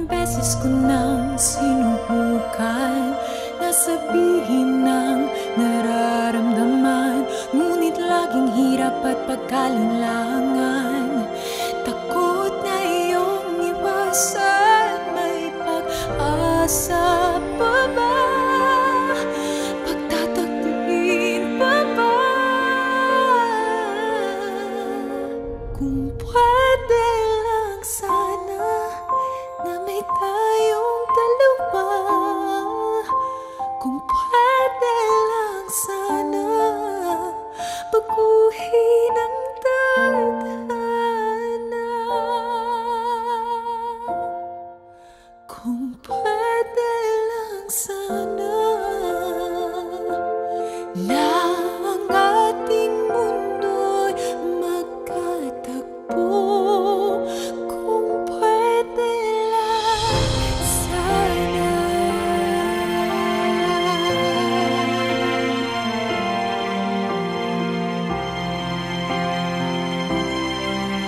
beses ko nang sinubukan na sabihin ng nararamdaman, ngunit laging hirap at pagkalinlangan. Takot na iyong iwasan, may pag-asa pa ba? Pagtatakbuhin pa ba? Kung pwede lang sana na may tayong dalawa. Kung pwede lang sana baguhin ang tadhana. Kung pwede lang sana na ang ating mundo'y magkatagpo. Kung pwede lang sana.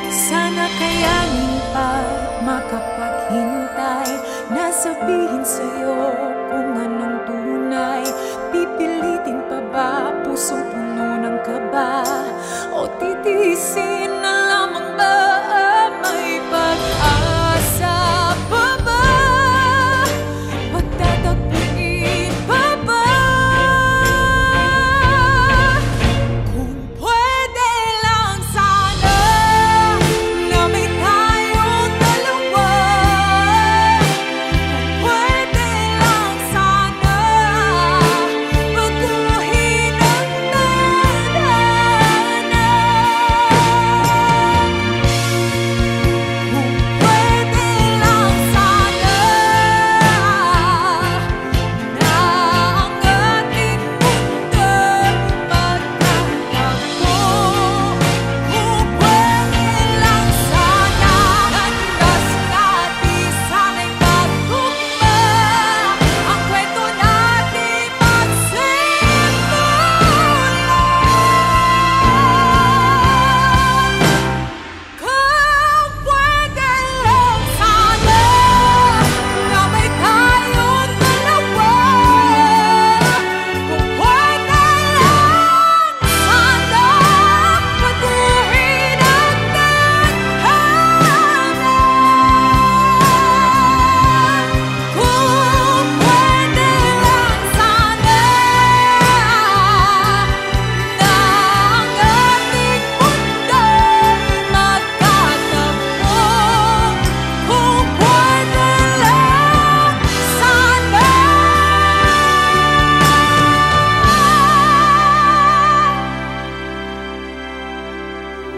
Sana kayanin pa makapaghintay na sabihin sa'yo kung anong tunay. Pipilitin pa ba pusong puno ng kaba, o titiisin na lamang ba? May pag-asa pa ba? Pagtatagpuin pa ba? Kung pwede lang sana na may tayong dalawa. Kung pwede lang sana baguhin ang tadhana. Kung pwede lang sana na ang ating mundo magkatagpo. Kung pwede lang sana landas natin sana'y magtugma, ang kwento natin magsimulan. Kung pwede lang sana na may tayong dalawa. Kung pwede lang sana baguhin ang tadhana. Kung pwede lang sana na ang ating mundo'y magkatagpo. Kung pwede lang sana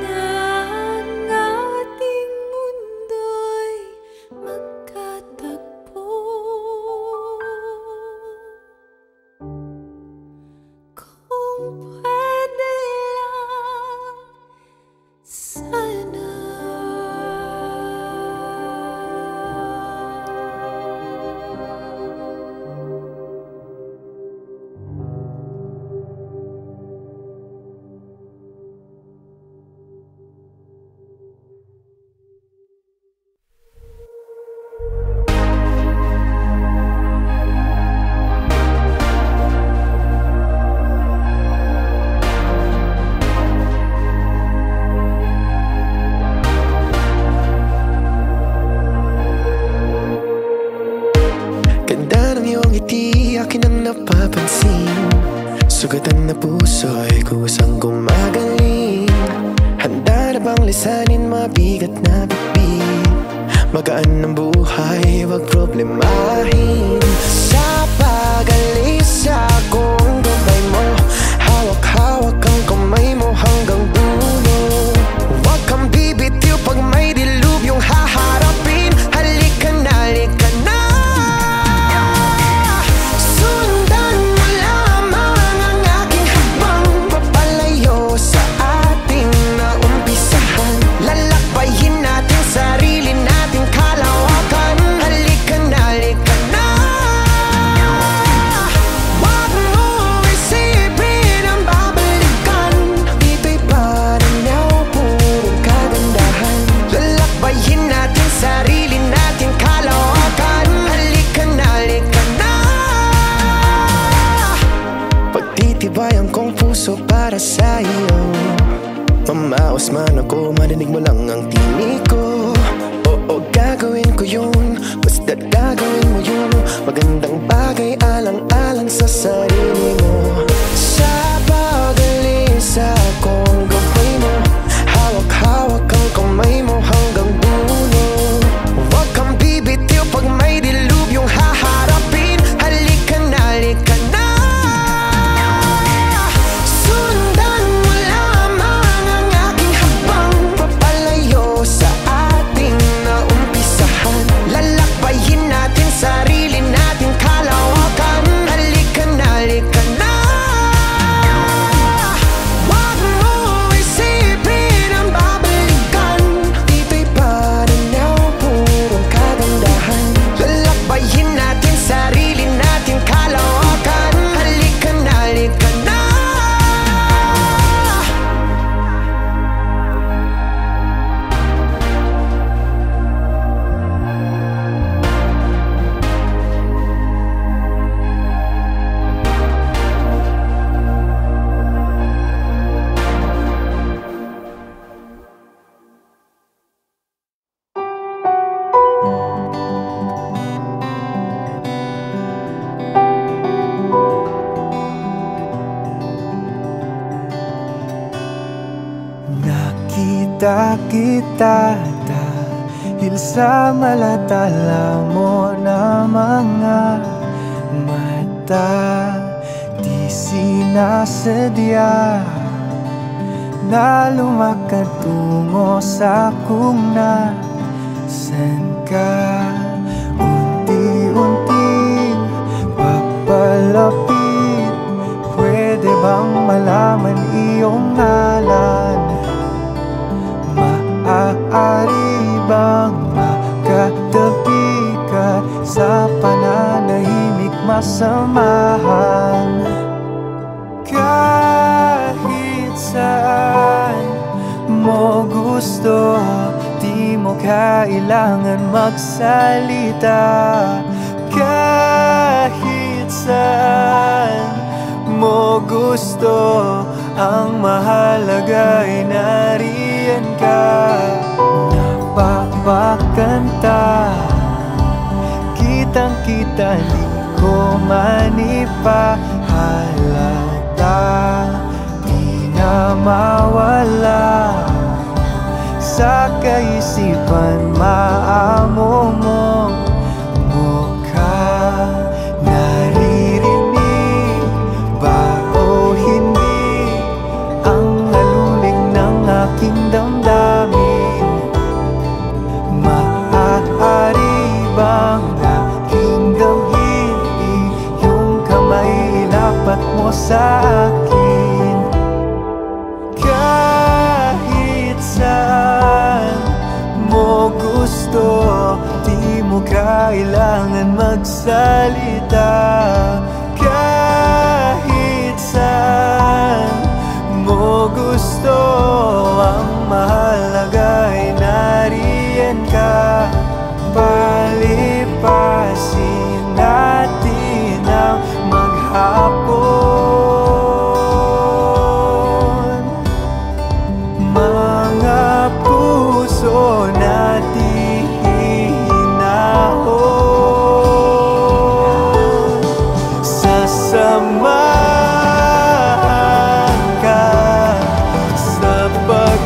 na ang ating mundo'y magkatagpo. Kung pwede lang sana. Ganda ng iyong ngiti, akin ang napapansin. Sugatan na puso'y kusang gumagaling. Handa na bang lisanin mabigat na bitbit? Magaan ng buhay, wag problemahin. Sa pag-alis akong gabay mo, hawak-hawak ang kamay mo hanggang dulo. Wag kang bibitiw pag may dilubyong haharapin. Halika na, halika na. Sundan mo lamang ang aking habang papalayo sa ating naumpisahan. Lalakbayin natin sarili nating kalawakan. Halika na, halika na. ang puso para sa'yo. Mamaos man ako, marinig mo lang ang tinig ko. Oo, gagawin ko yun, basta't gagawin mo yun. Magandang bagay alang-alang sa sarili mo. Sa pag-alis akong gawin mo, hawak-hawak ang kamay mo hanggang dulo. Huwag kang bibitiw pag may dilubyong haharapin. Halika na, halika na. Sundan mo lamang ang aking habang papalayo sa ating naumpisahan. Lalakbayin natin sarili nating kalawakan. Halika na, halika na. Huwag mo isipin ang babalikan. Dito'y pananaw, purong kagandahan. Lalakbayin natin sarili nating kalawakan. Halika na, halika na. Nakita kita dahil sa malatala mo na mga mata. Di sinasadya na lumakad tungo sa kung nasan ka. Unti-unting papalapit, pwede bang malaman iyong ngalan? Maaari bang makatabi ka sa pananahimik masamahan? Kahit saan mo gusto, di mo kailangan magsalita. Kahit saan mo gusto, ang mahalaga ay nariyan ka. Napapakanta, kitang-kita, di ko man ipahalata. Di na mawala sa kaisipan, maamo mong mukha. Naririnig ba o hindi ang halulig ng aking damdamin? Maaari bang aking damhin iyong kamay, ilapat mo sa akin? Kahit saan mo gusto, di mo kailangan magsalita. Kahit saan mo gusto, ang mahalaga ay nariyan ka. Palipasin natin ang maghapon, mga puso natin hinahon. Sasamahan ka sa pag-isa,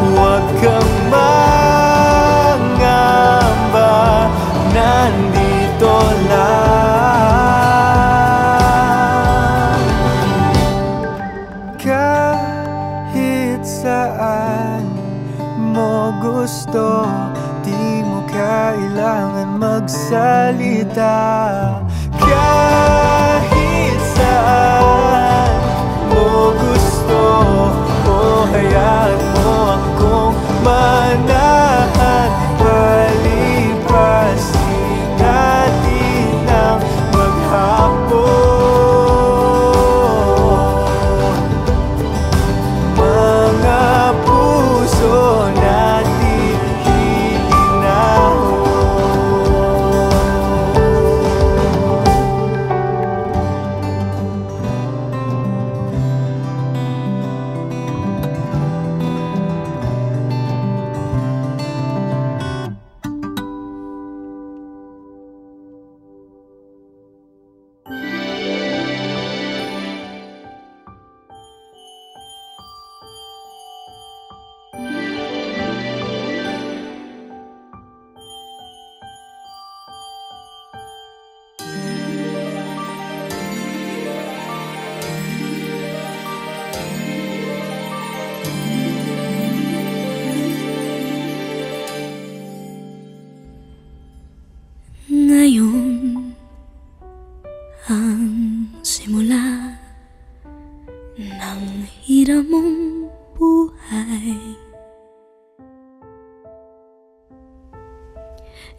huwag kang mangamba, nandito lang. Kahit saan mo gusto, di mo kailangan magsalita. Kahit saan mo gusto, o hayaan mo akong manahan. Palipasin natin ang maghapon, mga puso natin hinahon. Ngayon ang simula ng hirap mong buhay.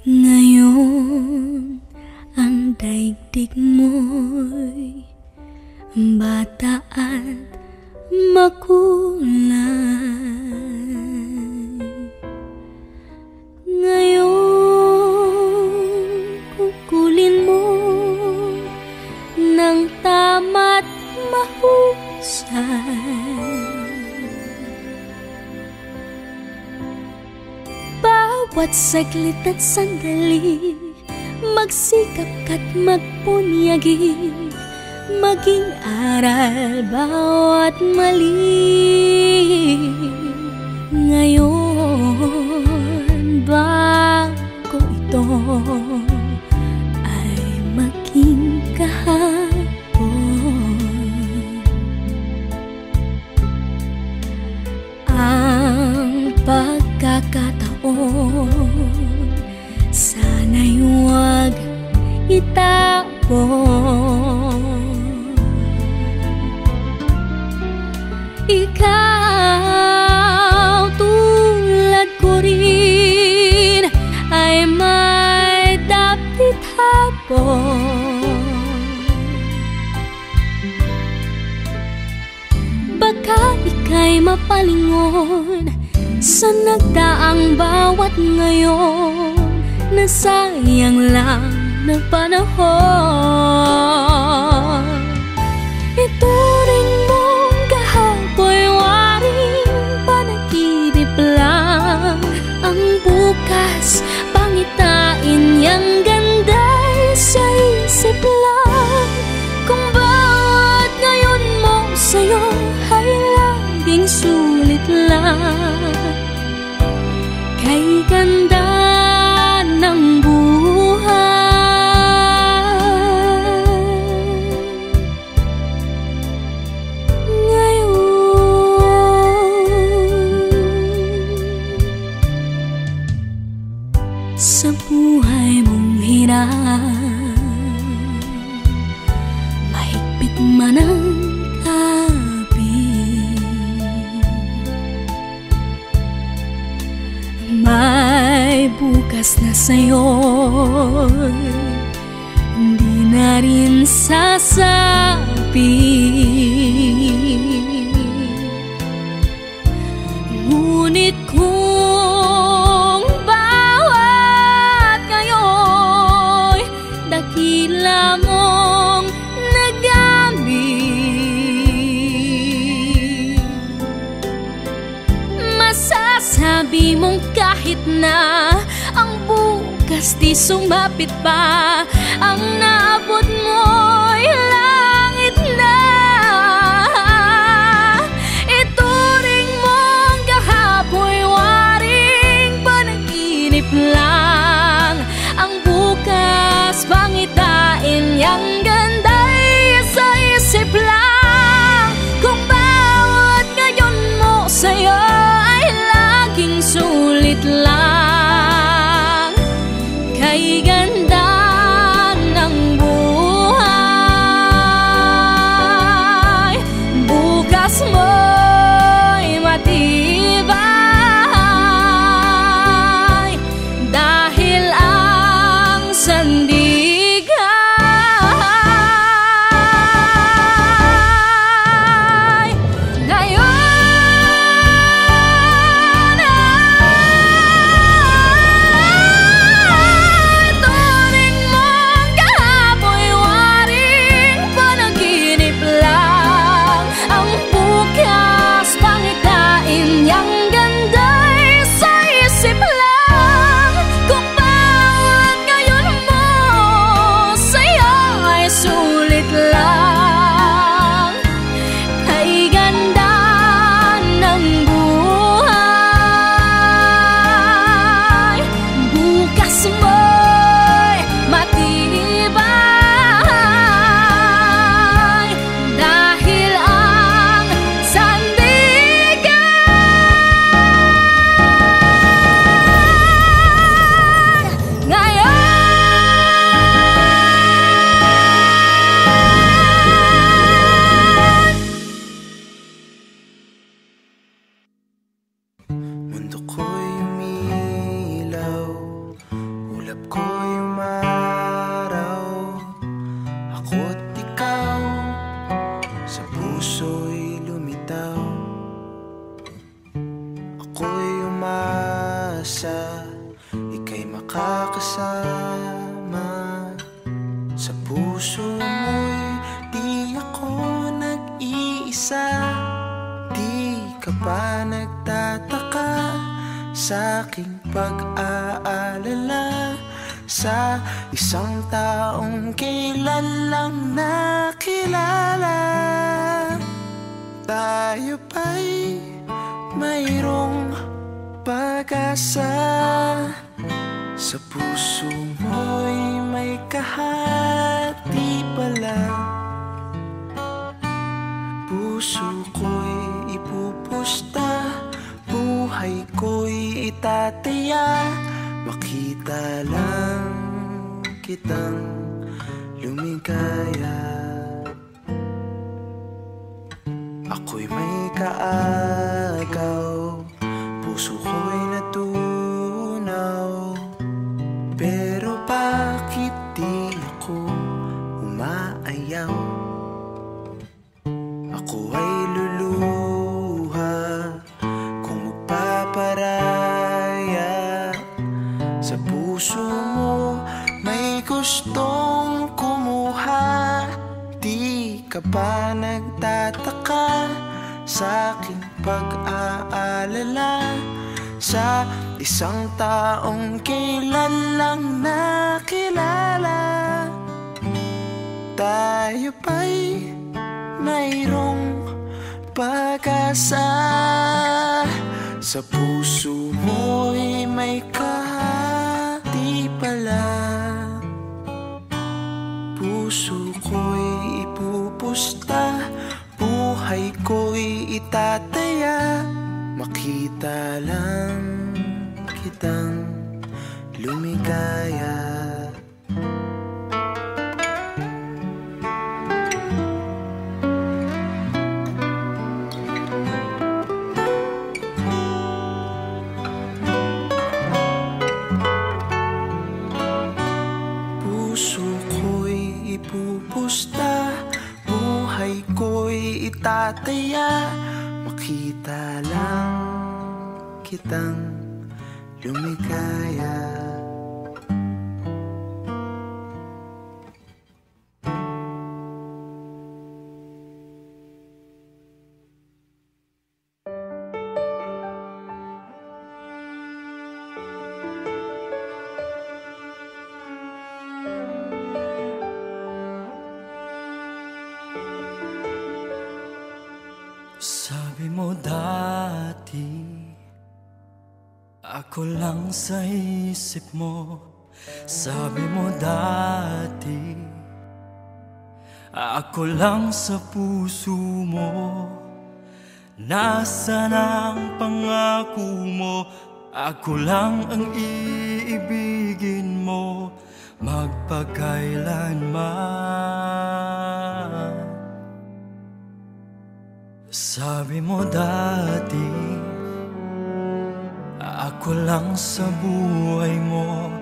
Ngayon ang daigdig mo'y bata at makulay. Ngayon kukulin mo ng tama't mahusay. Bawat saglit at sandali, magsikap ka't magpunyagi, maging aral bawat mali. Ngayon bago ito ay maging kahapon. Ang pagkakataon sana'y huwag itapon. Ikaw tulad ko rin ay may dapit hapon. Baka ika'y mapalingon sa nagdaang bawat ngayon, na sayang lang ng panahon. Ituring mong kahapoy waring panaginip lang. Ang bukas pangitain niyang ganda'y sa isip lang. Kung bawat ngayon mo sa'yo ay laging sulit lang, kay ganda ng buhay. Ngayon sa buhay mong hirap, mahigpit man ang may bukas na sa'yo, hindi na rin sasabi. Ngunit kung bawat ngayon dakila mong nagamit, masasabi mong kahit na ang bukas di sumapit pa, ang naabot mo'y langit na. Ituring mong kahapoy waring panaginip lang. Ang bukas pangitain niyang ganda'y sa isip lang. Kung bawat ngayon mo sa'yo sulit lang, kay ganda ng buhay. Bukas mo'y matibay dahil ang sandigay ngayon. ulap ko'y umaraw, ako't ikaw, sa puso'y lumitaw. Ako'y umasa, ika'y makakasama. Sa puso mo'y di ako nag-iisa. Di ka ba nagtataka sa aking pag-aalala, sa isang taong kailan lang nakilala? Tayo ba'y mayroong pag-asa? Sa puso mo'y may kahati pala. Puso ko'y ipupusta, buhay ko'y itataya. Makita lang kitang lumigaya. Ako'y may kaagaw, puso ko'y natunaw. Pero bakit di ako umaayaw? Ako ay luluha kung magpaparaya. Sa puso mo may gustong kumuha. Di ka ba nagtataka sa aking pag-aalala, sa isang taong kailan lang nakilala? Tayo ba'y mayroong pag-asa? Sa puso mo'y may kahati pala. Puso ko'y ipupusta, buhay ko'y itataya. Makita lang kitang lumigaya. Puso ko'y ipupusta, buhay ko'y itataya. Makita lang kitang lumigaya. Sabi mo dati, ako lang sa isip mo. Sabi mo dati, ako lang sa puso mo. Nasaan ang pangako mo? Ako lang ang iibigin mo magpakailanman. Sabi mo dati, ako lang sa buhay mo.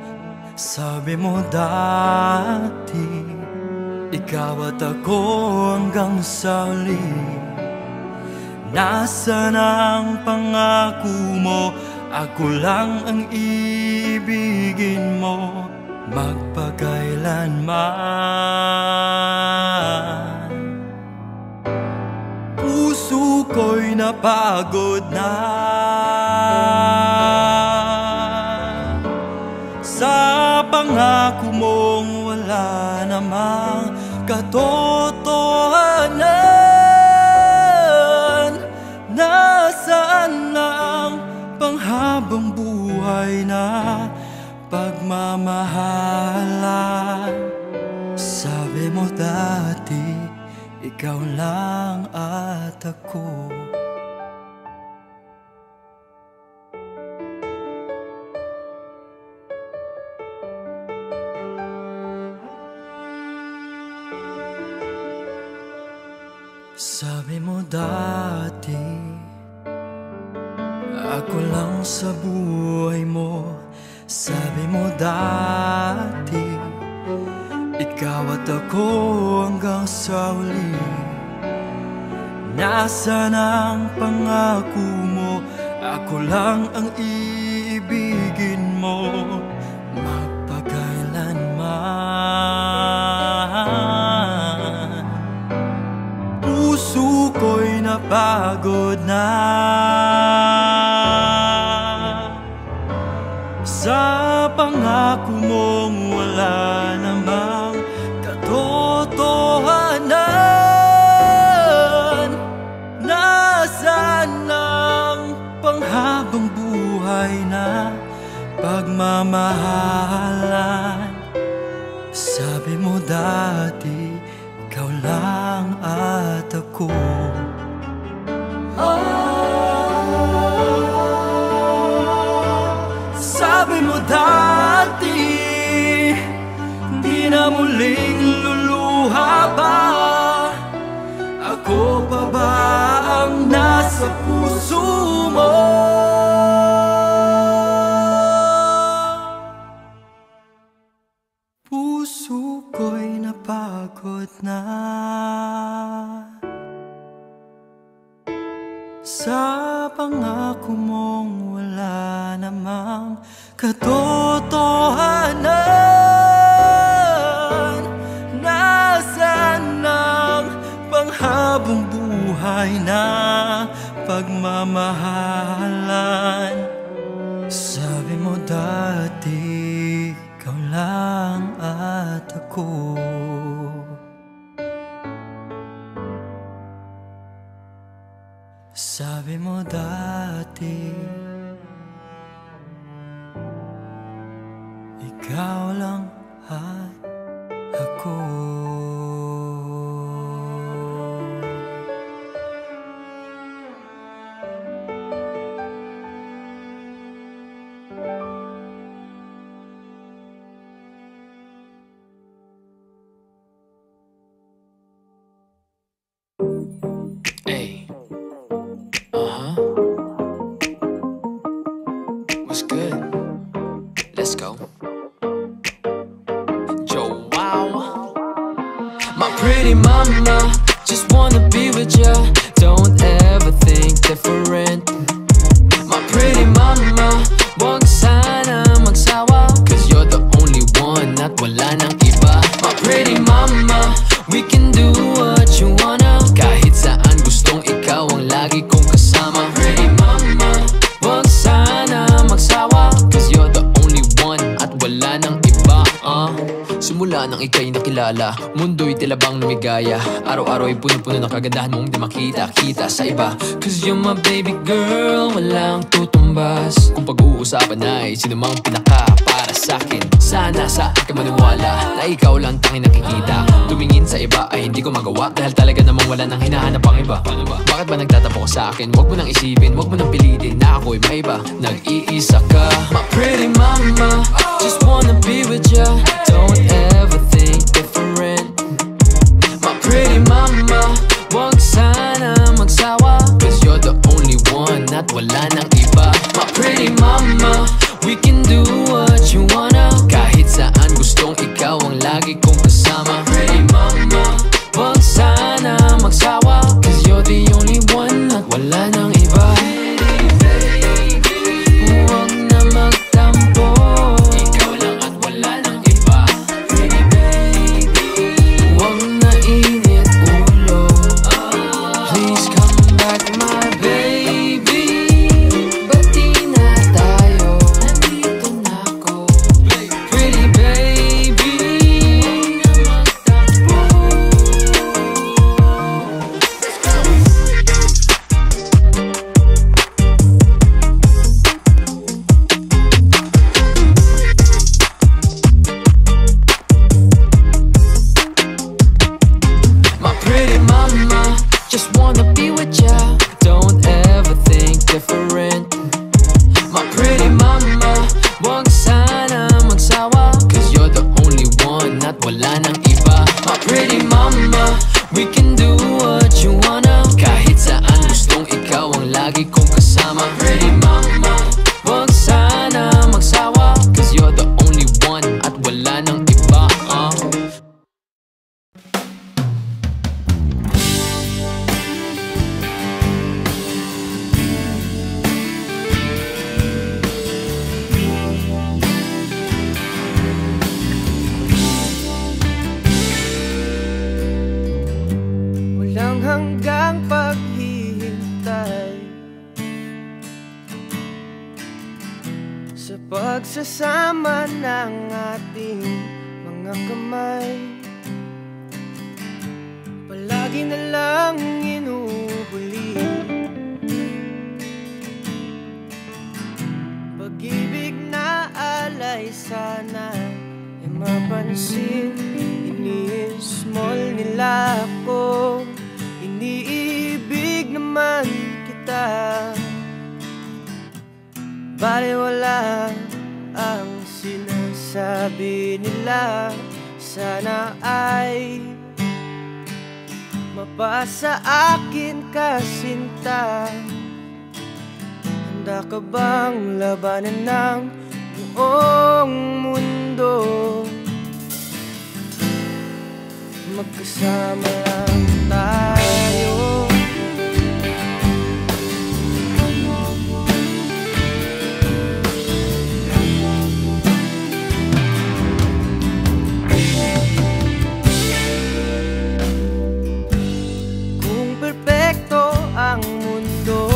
Sabi mo dati, ikaw at ako hanggang sa huli. Nasaan ang pangako mo? Ako lang ang iibigin mo magpakailanman. Puso ko'y napagod na sa pangako mong wala namang katotohanan. Nasaan na ang panghabang buhay na pagmamahalan? Sabi mo dati, ikaw lang at ako. Sabi mo dati, ako lang sa buhay mo. Sabi mo dati, ako hanggang sa huli. Nasaan ang pangako mo? Ako lang ang iibigin mo magpakailanman. Puso ko'y napagod na sa pangako mong wala namang katotohanan. Nasaan ang panghabang buhay na pagmamahalan? Sabi mo dati, ikaw lang at ako. Sabi mo dati, di na muling luluha ba? Ako pa ba ang nasa puso mo? Puso ko'y napagod na sa pangako mong wala namang katotohanan. Nasaan ang panghabang buhay na pagmamahalan? Sabi mo dati, ikaw lang at ako. Sabi mo dati, ikaw lang at ako. Hey. What's good? Let's go. Joe, wow. My pretty mama, just wanna be with ya. Don't ever think different. My pretty mama, wag sana magsawa, cause you're the only one at wala nang iba. My pretty mama, we can do what you wanna. Kahit saan gustong ikaw ang lagi kong kasama. Pretty mama, wag sana magsawa, cause you're the only one at wala nang iba. Simula nang ika'y nakilala, mundo'y tila bang lumigaya. Araw-ara'y puno-puno ng kagandahan mong di makita-kita sa iba. Cause you're my baby girl, walang tutumbas. Kung pag-uusapan ay sino mang pinaka para sa'kin. Sana sa akin maniwala na ikaw lang tanging nakikita. Tumingin sa iba ay hindi ko magawa, dahil talaga namang wala nang hinahanap ang iba. Bakit ba nagtatapo ka sa akin? Huwag mo nang isipin, huwag mo nang pilitin na ako'y may iba. Nag-iisa ka. My pretty mama, just wanna be with ya. Don't ever think different. My pretty mama, wag sana magsawa, cause you're the only one at wala nang iba. My pretty mama, we can do what you wanna. Kahit saan gustong ikaw ang lagi kong kasama. Pretty mama, wag sana magsawa, cause you're the only one at wala nang iba. Huwag na magtampo, ikaw lang at wala nang iba. Pretty baby, huwag na init ulo. Please come back my baby. Ba't di na tayo? Nandito na ako. Pretty baby, huwag na magtampo. My pretty mama, just wanna be with ya. Don't ever think different. My pretty mama, wag sana magsawa, cause you're the only one at wala nang iba. My pretty mama, we can do what you wanna. Kahit saan gustong ikaw ang lagi kong kasama. Pretty mama, wag sana magsawa, cause you're the only one at wala nang iba. Pagsasama ng ating mga kamay, palagi na lang inuhuli. Pag-ibig na alay sana ay mapansin. Ini-small nila ako, iniibig naman kita. Baliwala ang sinasabi nila, sana ay mapasa akin ka, sinta. Handa ka bang labanan ng buong mundo? Magkasama lang tayo. Kung perpekto ang mundo,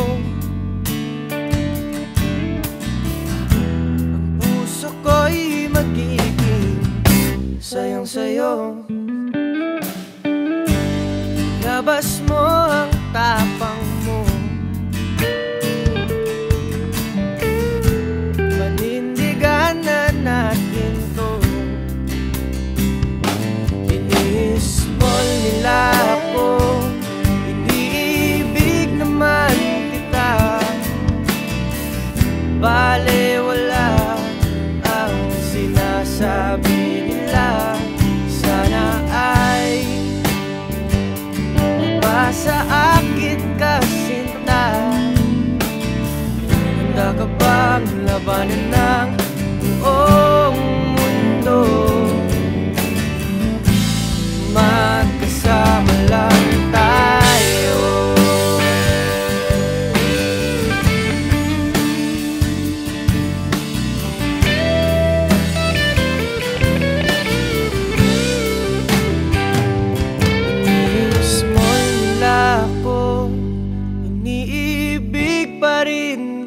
ang puso ko'y magiging sayang-sayo. Labas mo ang tapang mo, panindigan na natin to. Ini-small nila ako, iniibig naman kita. Baliwala ang sinasabi nila, sana ay sa akin ka, sinta. Handa ka bang labanan ng buong mundo? Magkasama lang tayo.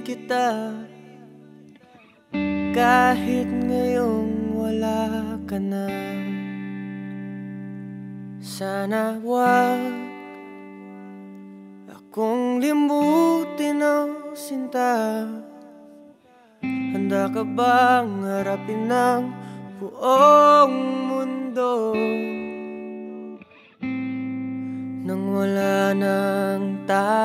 Kita kahit ngayong wala ka na, sana wag akong limutin, oh sinta. Handa ka bang harapin ng buong mundo nang wala nang tayo?